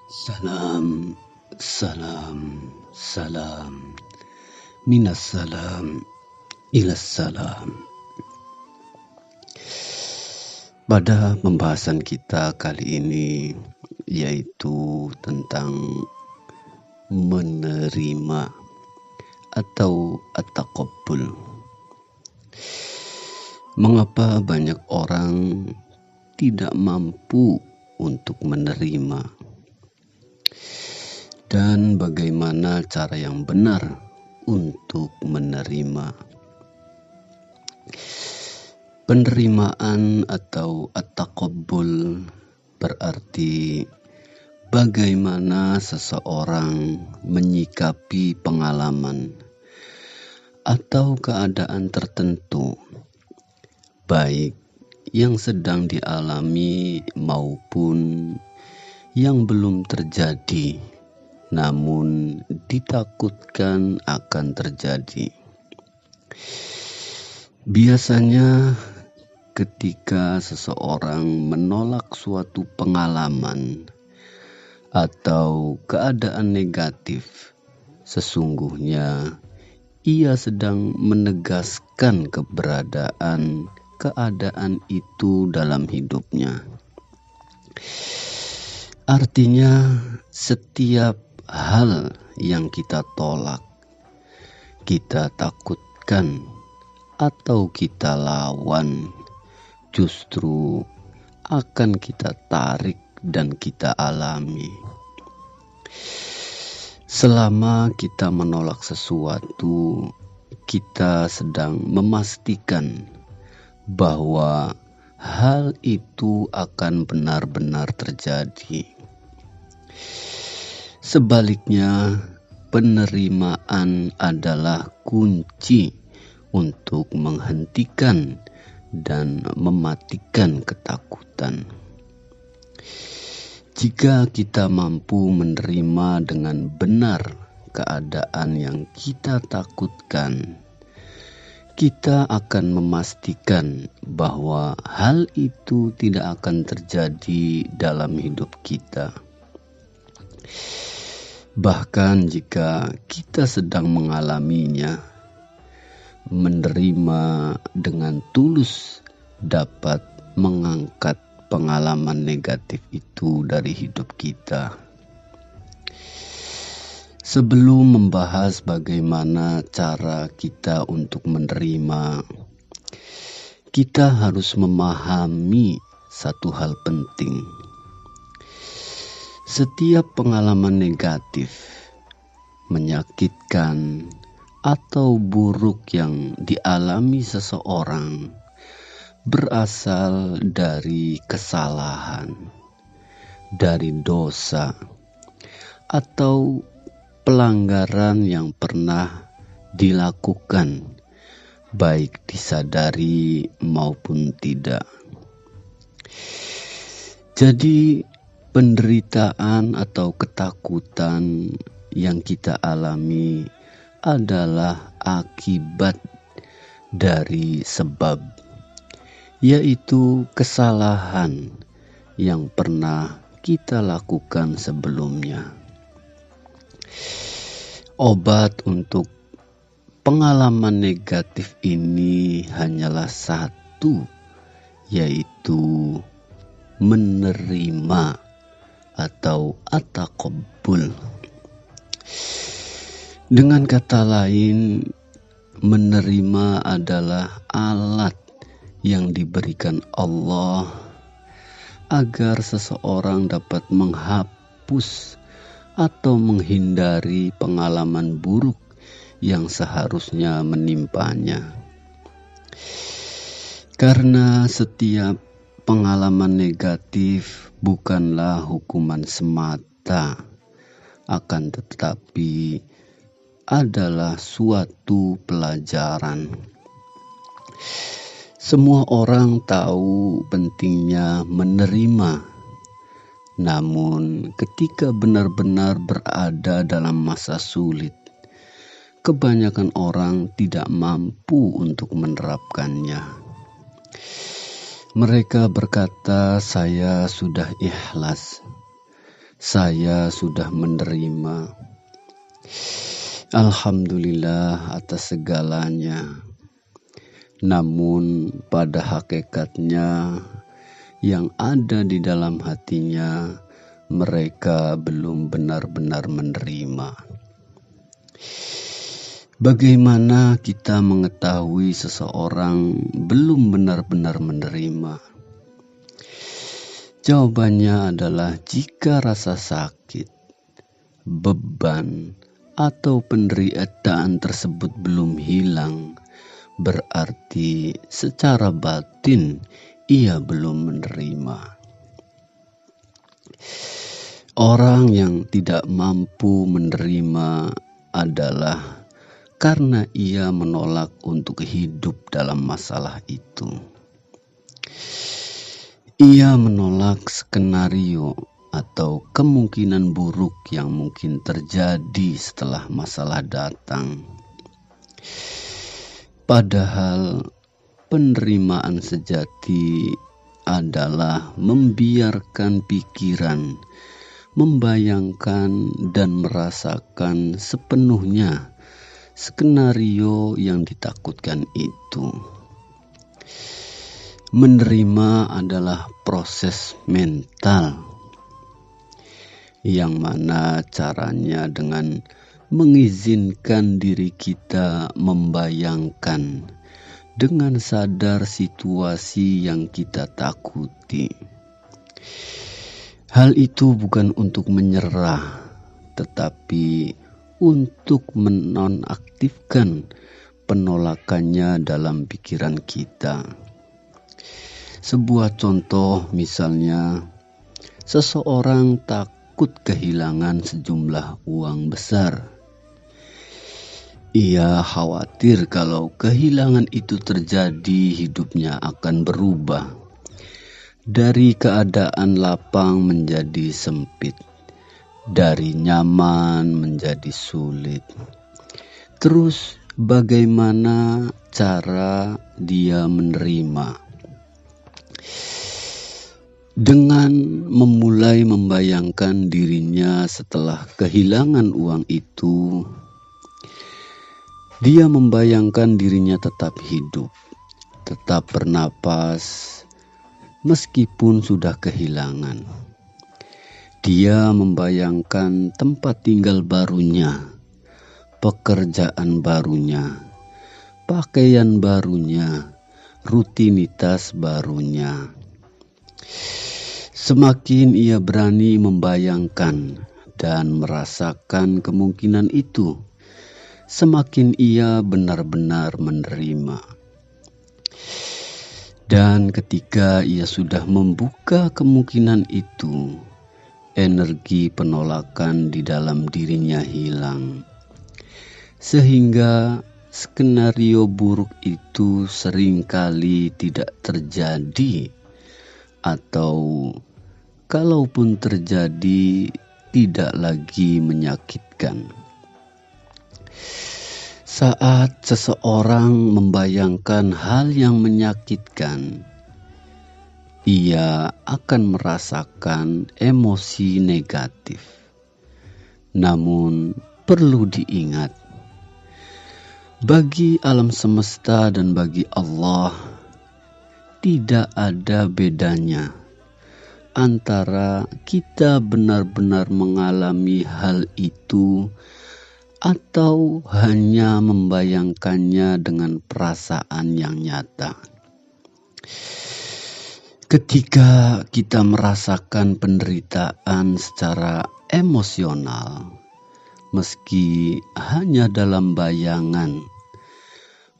Salam, salam, salam, minas salam, ilas salam. Pada pembahasan kita kali ini yaitu tentang menerima atau at-taqabbul. Mengapa banyak orang tidak mampu untuk menerima? Dan bagaimana cara yang benar untuk menerima? Penerimaan atau at-taqabbul berarti bagaimana seseorang menyikapi pengalaman atau keadaan tertentu, baik yang sedang dialami maupun yang belum terjadi, namun ditakutkan akan terjadi. Biasanya ketika seseorang menolak suatu pengalaman atau keadaan negatif, sesungguhnya ia sedang menegaskan keberadaan keadaan itu dalam hidupnya. Artinya, setiap hal yang kita tolak, kita takutkan, atau kita lawan, justru akan kita tarik dan kita alami. Selama kita menolak sesuatu, kita sedang memastikan bahwa hal itu akan benar-benar terjadi. Sebaliknya, penerimaan adalah kunci untuk menghentikan dan mematikan ketakutan. Jika kita mampu menerima dengan benar keadaan yang kita takutkan, kita akan memastikan bahwa hal itu tidak akan terjadi dalam hidup kita. Bahkan jika kita sedang mengalaminya, menerima dengan tulus dapat mengangkat pengalaman negatif itu dari hidup kita. Sebelum membahas bagaimana cara kita untuk menerima, kita harus memahami satu hal penting. Setiap pengalaman negatif, menyakitkan, atau buruk yang dialami seseorang berasal dari kesalahan, dari dosa, atau pelanggaran yang pernah dilakukan, baik disadari maupun tidak. Jadi, penderitaan atau ketakutan yang kita alami adalah akibat dari sebab, yaitu kesalahan yang pernah kita lakukan sebelumnya. Obat untuk pengalaman negatif ini hanyalah satu, yaitu menerima atau at-taqabbul. Dengan kata lain, menerima adalah alat yang diberikan Allah agar seseorang dapat menghapus atau menghindari pengalaman buruk yang seharusnya menimpanya. Karena setiap pengalaman negatif bukanlah hukuman semata, akan tetapi adalah suatu pelajaran. Semua orang tahu pentingnya menerima, namun ketika benar-benar berada dalam masa sulit, kebanyakan orang tidak mampu untuk menerapkannya. Mereka berkata, "Saya sudah ikhlas, saya sudah menerima. Alhamdulillah atas segalanya. Namun pada hakikatnya yang ada di dalam hatinya, mereka belum benar-benar menerima. Bagaimana kita mengetahui seseorang belum benar-benar menerima? Jawabannya adalah jika rasa sakit, beban, atau penderitaan tersebut belum hilang, berarti secara batin ia belum menerima. Orang yang tidak mampu menerima adalah karena ia menolak untuk hidup dalam masalah itu. Ia menolak skenario atau kemungkinan buruk yang mungkin terjadi setelah masalah datang. Padahal penerimaan sejati adalah membiarkan pikiran membayangkan dan merasakan sepenuhnya skenario yang ditakutkan itu. Menerima adalah proses mental, yang mana caranya dengan mengizinkan diri kita membayangkan dengan sadar situasi yang kita takuti. Hal itu bukan untuk menyerah, tetapi untuk menonaktifkan penolakannya dalam pikiran kita. Sebuah contoh misalnya, seseorang takut kehilangan sejumlah uang besar. Ia khawatir kalau kehilangan itu terjadi, hidupnya akan berubah. Dari keadaan lapang menjadi sempit, dari nyaman menjadi sulit. Terus bagaimana cara dia menerima? Dengan memulai membayangkan dirinya setelah kehilangan uang itu, dia membayangkan dirinya tetap hidup, tetap bernapas, meskipun sudah kehilangan. Dia membayangkan tempat tinggal barunya, pekerjaan barunya, pakaian barunya, rutinitas barunya. Semakin ia berani membayangkan dan merasakan kemungkinan itu, semakin ia benar-benar menerima. Dan ketika ia sudah membuka kemungkinan itu, energi penolakan di dalam dirinya hilang. Sehingga skenario buruk itu seringkali tidak terjadi, atau kalaupun terjadi tidak lagi menyakitkan. Saat seseorang membayangkan hal yang menyakitkan, ia akan merasakan emosi negatif. Namun perlu diingat, bagi alam semesta dan bagi Allah, tidak ada bedanya antara kita benar-benar mengalami hal itu atau hanya membayangkannya dengan perasaan yang nyata. Ketika kita merasakan penderitaan secara emosional, meski hanya dalam bayangan,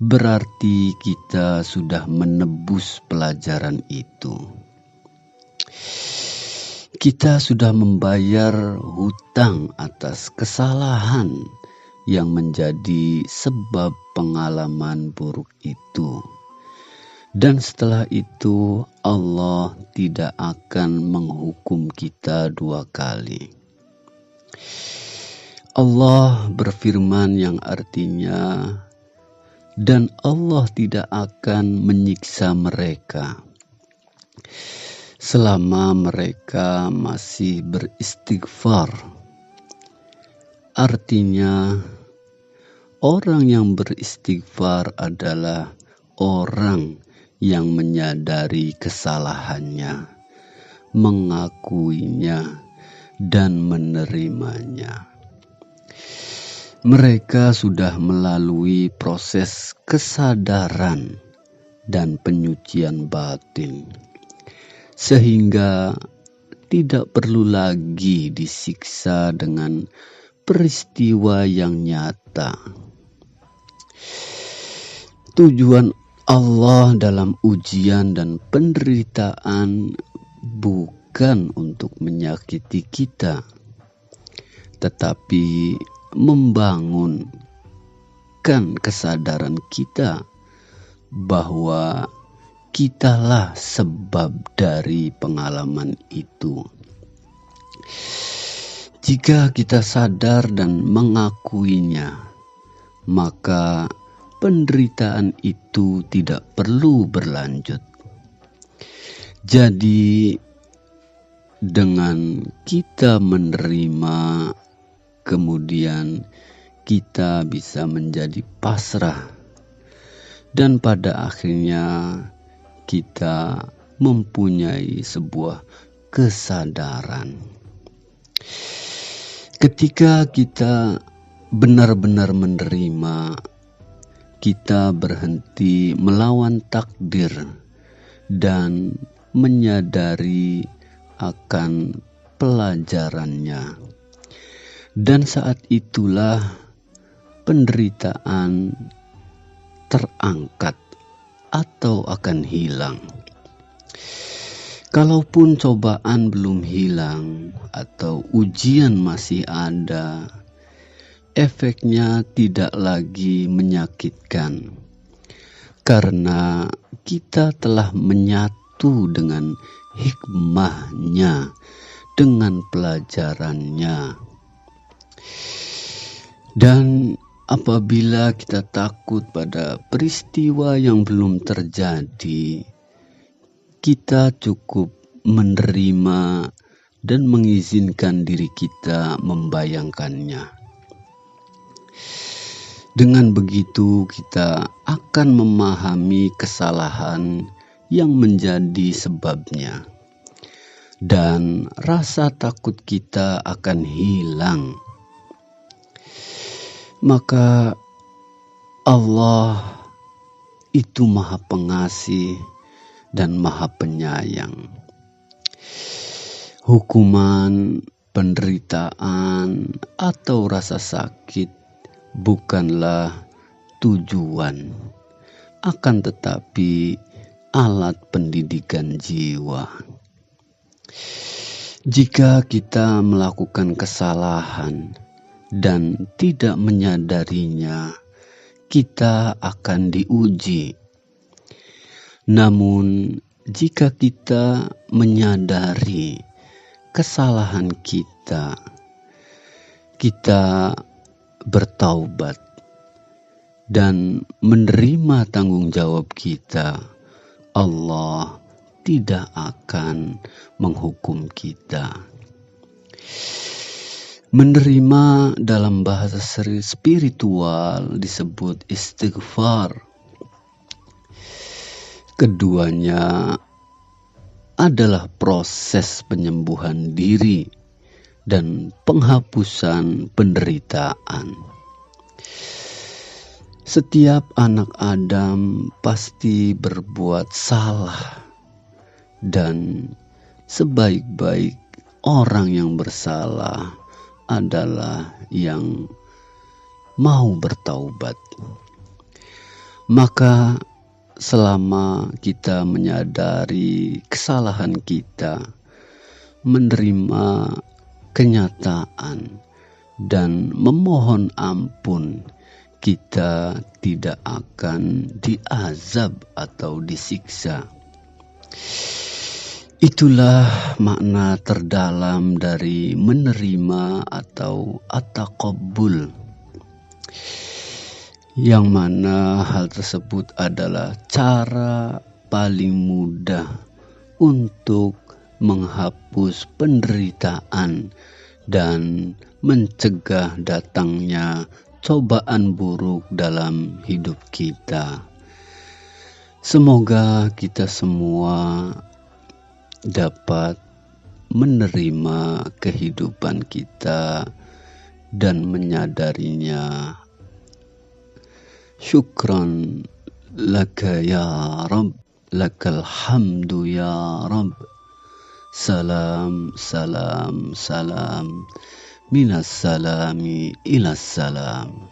berarti kita sudah menebus pelajaran itu. Kita sudah membayar hutang atas kesalahan yang menjadi sebab pengalaman buruk itu. Dan setelah itu Allah tidak akan menghukum kita dua kali. Allah berfirman yang artinya, dan Allah tidak akan menyiksa mereka selama mereka masih beristighfar. Artinya, orang yang beristighfar adalah orang yang menyadari kesalahannya, mengakuinya, dan menerimanya. Mereka sudah melalui proses kesadaran dan penyucian batin, sehingga tidak perlu lagi disiksa dengan peristiwa yang nyata. Tujuan Allah dalam ujian dan penderitaan bukan untuk menyakiti kita, tetapi membangunkan kesadaran kita bahwa kitalah sebab dari pengalaman itu. Jika kita sadar dan mengakuinya, maka penderitaan itu tidak perlu berlanjut. Jadi, dengan kita menerima, kemudian kita bisa menjadi pasrah, dan pada akhirnya kita mempunyai sebuah kesadaran. Ketika kita benar-benar menerima, kita berhenti melawan takdir dan menyadari akan pelajarannya. Dan saat itulah penderitaan terangkat atau akan hilang. Kalaupun cobaan belum hilang atau ujian masih ada, efeknya tidak lagi menyakitkan karena kita telah menyatu dengan hikmahnya, dengan pelajarannya. Dan apabila kita takut pada peristiwa yang belum terjadi, kita cukup menerima dan mengizinkan diri kita membayangkannya. Dengan begitu, kita akan memahami kesalahan yang menjadi sebabnya, dan rasa takut kita akan hilang. Maka Allah itu Maha Pengasih dan Maha Penyayang. Hukuman, penderitaan, atau rasa sakit bukanlah tujuan, akan tetapi alat pendidikan jiwa. Jika kita melakukan kesalahan dan tidak menyadarinya, kita akan diuji. Namun, jika kita menyadari kesalahan kita bertaubat dan menerima tanggung jawab kita, Allah tidak akan menghukum kita. Menerima dalam bahasa spiritual disebut istighfar. Keduanya adalah proses penyembuhan diri dan penghapusan penderitaan. Setiap anak Adam pasti berbuat salah, dan sebaik-baik orang yang bersalah adalah yang mau bertaubat. Maka selama kita menyadari kesalahan kita, menerima kenyataan, dan memohon ampun, kita tidak akan diazab atau disiksa. Itulah makna terdalam dari menerima atau at-taqabbul, yang mana hal tersebut adalah cara paling mudah untuk menghapus penderitaan, dan mencegah datangnya cobaan buruk dalam hidup kita. Semoga kita semua dapat menerima kehidupan kita dan menyadarinya. Syukran laka ya Rabb, lakal hamdu ya Rabb. Salam, salam, salam, minas salami ilas salam.